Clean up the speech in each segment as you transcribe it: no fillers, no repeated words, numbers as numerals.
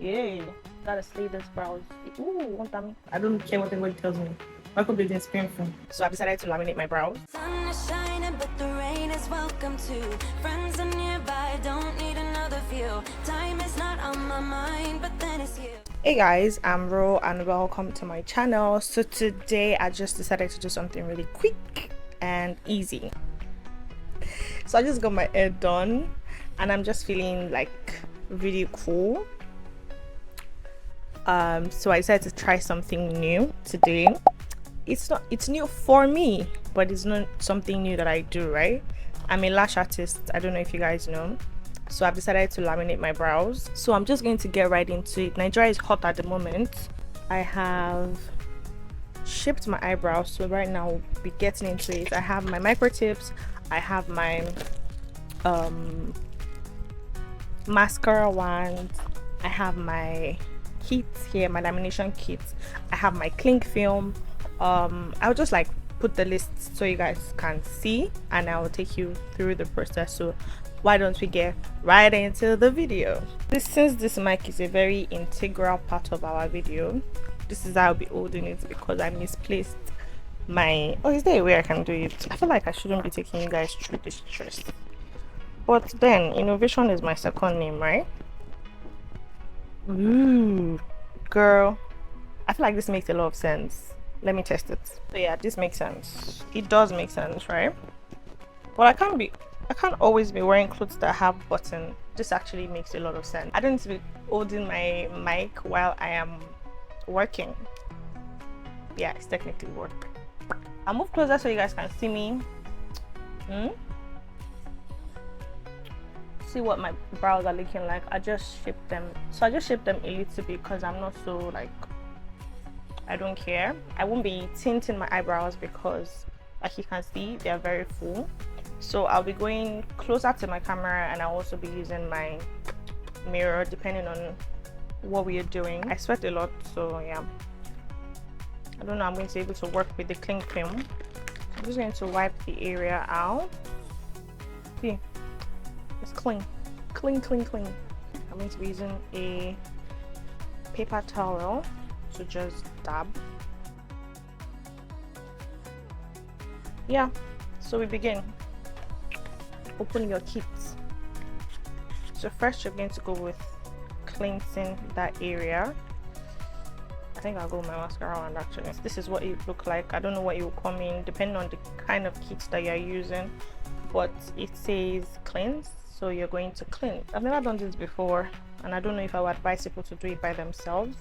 Yeah, gotta slay this brows. Ooh, one time. I don't care what anybody tells me. My could be this painful. So I've decided to laminate my brows. Sun is shining, but the rain is welcome too. Friends are nearby, don't need another view. Time is not on my mind, but then it's you. Hey guys, I'm Ro and welcome to my channel. So today I just decided to do something really quick and easy. So I just got my hair done and I'm just feeling like really cool. So I decided to try something new today. It's new for me, but it's not something new that I do, right? I'm a lash artist. I don't know if you guys know. So I've decided to laminate my brows. So I'm just going to get right into it. Nigeria is hot at the moment. I have shaped my eyebrows, so right now we'll be getting into it. I have my micro tips, I have my mascara wand, I have my kit here, my lamination kit, I have my cling film. I'll just like put the list so you guys can see and I will take you through the process. So why don't we get right into the video? Since this mic is a very integral part of our video, this is how I'll be holding it because I misplaced my... Oh, is there a way I can do it? I feel like I shouldn't be taking you guys through this stress, but then innovation is my second name, right? Ooh, girl, I feel like this makes a lot of sense. Let me test it. So yeah, this makes sense. It does make sense, right? But I can't always be wearing clothes that have buttons. This actually makes a lot of sense. I don't need to be holding my mic while I am working. Yeah, it's technically work. I'll move closer so you guys can see me. See what my brows are looking like. I just shaped them. So I just shaped them a little bit because I'm not so like, I don't care. I won't be tinting my eyebrows because like you can see they are very full. So I'll be going closer to my camera and I'll also be using my mirror depending on what we are doing. I sweat a lot, so yeah, I don't know, I'm going to be able to work with the cling film. I'm just going to wipe the area out. See, it's clean. I'm going to be using a paper towel to just dab. Yeah, so we begin. Open your kit. So first you're going to go with cleansing that area. I think I'll go with my mascara wand actually. This is what it look like. I don't know what it will come in depending on the kind of kit that you're using, but it says cleanse, so you're going to cleanse. I've never done this before and I don't know if I would advise people to do it by themselves,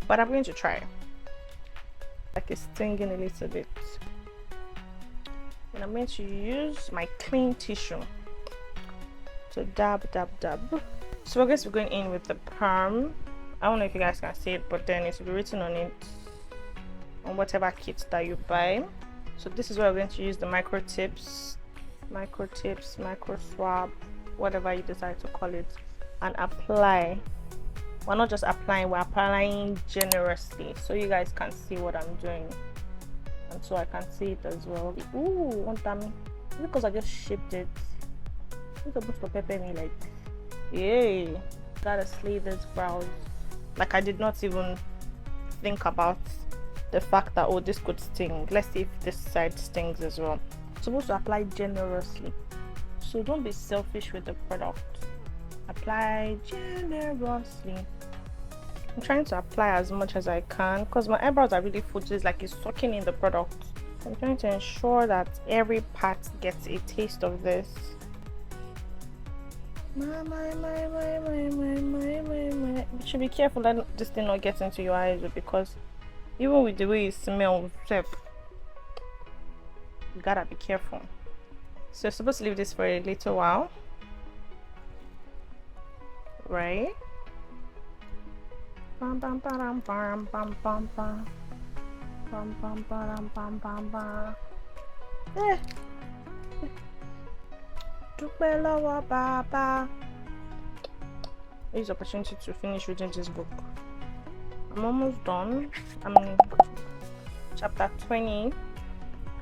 but I'm going to try. Like it's stinging a little bit. And I'm going to use my clean tissue to dab. So I guess we're going in with the perm. I don't know if you guys can see it, but then it will be written on it on whatever kit that you buy. So this is where we're going to use the micro tips, micro swab, whatever you decide to call it, and apply. We're not just applying, we're applying generously so you guys can see what I'm doing. And so I can see it as well. Ooh, one time because I just shaped it. You're supposed to pepper me like, yay, gotta slay this brows. Like I did not even think about the fact that, oh, this could sting. Let's see if this side stings as well. You're supposed to apply generously, so don't be selfish with the product. Apply generously. I'm trying to apply as much as I can because my eyebrows are really full. It's like it's soaking in the product. I'm trying to ensure that every part gets a taste of this. You should be careful that this thing not gets into your eyes because even with the way it smells, you gotta be careful. So you're supposed to leave this for a little while, right? Bam bam bam bam bam bam bam bam bam bam bam bam bam. Use the opportunity to finish reading this book. I'm almost done. I'm in chapter 20.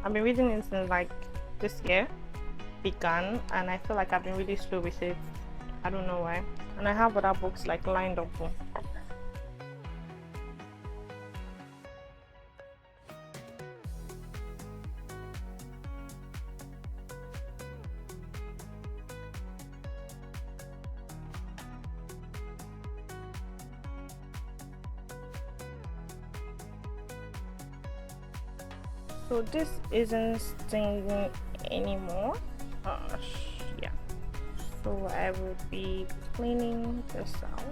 I've been reading it since like this year began, and I feel like I've been really slow with it. I don't know why. And I have other books like lined up. So this isn't stinging anymore. Yeah. So I will be cleaning this out.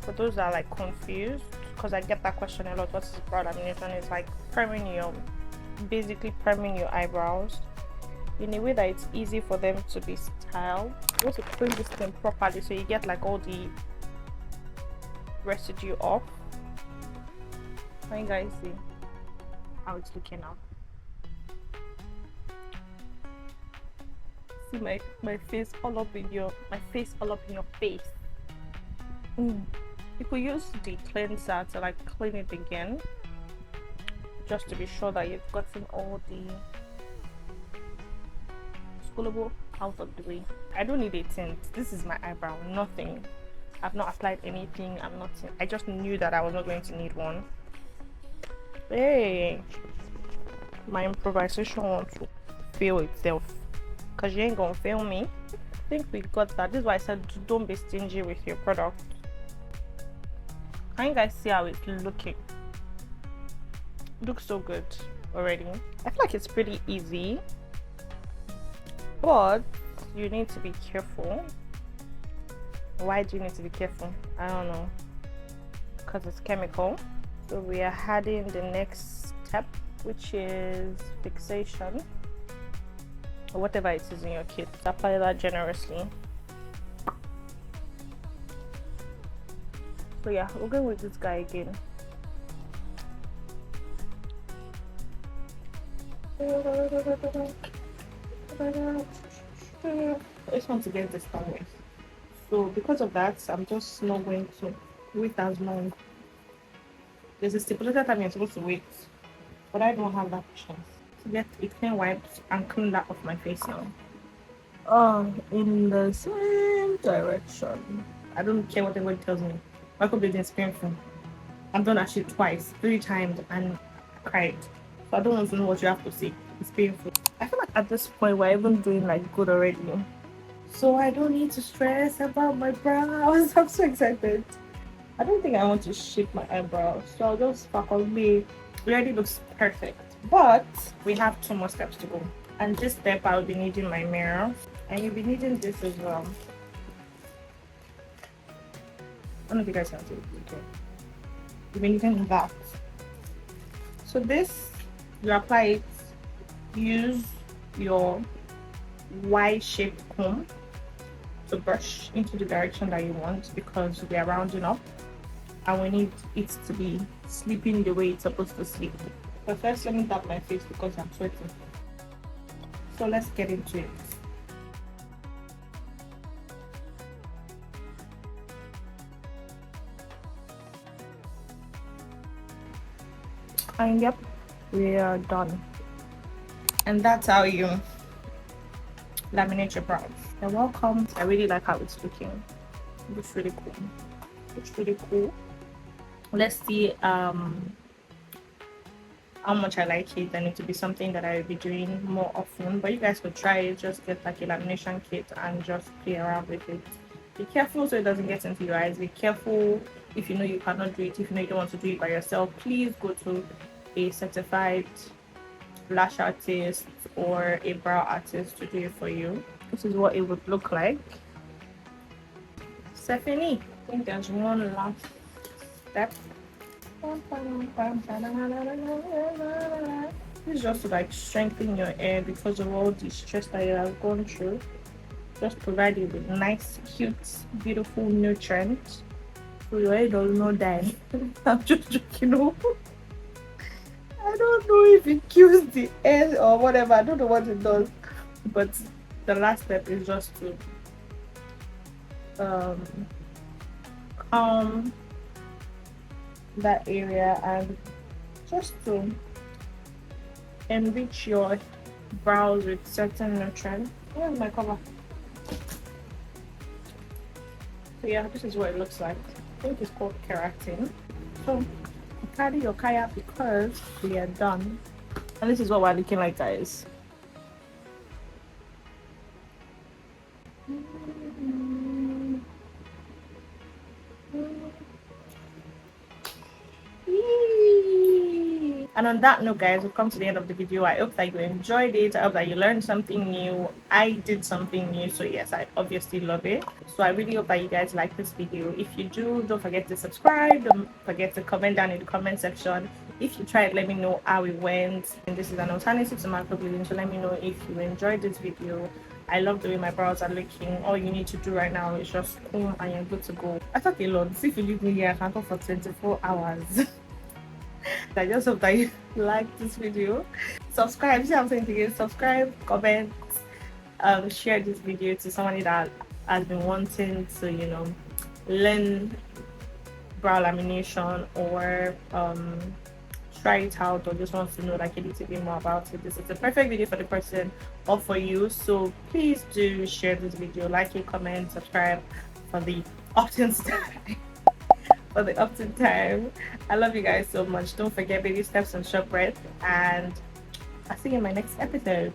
For those that are like confused, because I get that question a lot, what is brow lamination? It's like basically priming your eyebrows in a way that it's easy for them to be styled. You want to clean this thing properly so you get like all the residue off. Can you guys see how it's looking now? See my face all up in your face. You could use the cleanser to like clean it again, just to be sure that you've gotten all the scalable out of the way. I don't need a tint. This is my eyebrow, nothing. I've not applied anything. I just knew that I was not going to need one. Hey, my improvisation wants to fail itself, because you ain't gonna fail me. I think we got that. This is why I said don't be stingy with your product. Can you guys see how it's looking? It looks so good already. I feel like it's pretty easy, but you need to be careful. Why do you need to be careful? I don't know, because it's chemical. So we are adding the next step, which is fixation, or whatever it is in your kit. Apply that generously. So yeah, we're going with this guy again. I just want to get this done with. So because of that, I'm just not going to wait as long. There's a stipulated time you're supposed to wait, but I don't have that patience to get a clean wipe and clean that off my face now. In the same direction. I don't care what anybody tells me. Microblading is painful. I've done that shit twice, 3 times, and cried. So I don't want to know what you have to say. It's painful. I feel like at this point we're even doing like good already. So I don't need to stress about my brows. I'm so excited. I don't think I want to shape my eyebrows, so I'll just sparkle me. It already looks perfect. But we have 2 more steps to go. And this step I'll be needing my mirror. And you'll be needing this as well. I don't know if you guys can see it. Okay. You'll be needing that. So this, you apply it, use your Y-shaped comb to brush into the direction that you want, because we are rounding up and we need it to be sleeping the way it's supposed to sleep. But first, let me tap my face because I'm sweating. So let's get into it. And yep, we are done. And that's how you laminate your brows. You're welcome. I really like how it's looking. It looks really cool. It's really cool. Let's see how much I like it. I need to be something that I will be doing more often, but you guys could try it. Just get like a lamination kit and just play around with it. Be careful so it doesn't get into your eyes. Be careful if you know you cannot do it. If you know you don't want to do it by yourself, please go to a certified lash artist or a brow artist to do it for you. This is what it would look like. Stephanie, I think there's one last step. This is just to like strengthen your hair because of all the stress that you have gone through. Just provide you with nice, cute, beautiful nutrients so your hair does not die. I'm just joking. I don't know if it kills the hair or whatever. I don't know what it does, but the last step is just to calm that area and just to enrich your brows with certain nutrients. Where's my cover? So yeah, this is what it looks like. I think it's called keratin. So carry your kaya because we are done. And this is what we're looking like, guys. And on that note, guys, we've come to the end of the video. I hope that you enjoyed it. I hope that you learned something new. I did something new, so yes, I obviously love it. So I really hope that you guys like this video. If you do, don't forget to subscribe. Don't forget to comment down in the comment section. If you tried, let me know how it went. And this is an alternative to microblading, so let me know if you enjoyed this video. I love the way my brows are looking. All you need to do right now is just comb and you're good to go. I thought a lot. See if you leave me here, I can talk for 24 hours. I just hope that you like this video. Subscribe, see I'm saying again. Subscribe, comment, share this video to somebody that has been wanting to, you know, learn brow lamination or try it out, or just wants to know like a little bit more about it. This is the perfect video for the person or for you. So please do share this video, like it, comment, subscribe for the often time. For the often time. I love you guys so much. Don't forget baby steps and short breath, and I'll see you in my next episode.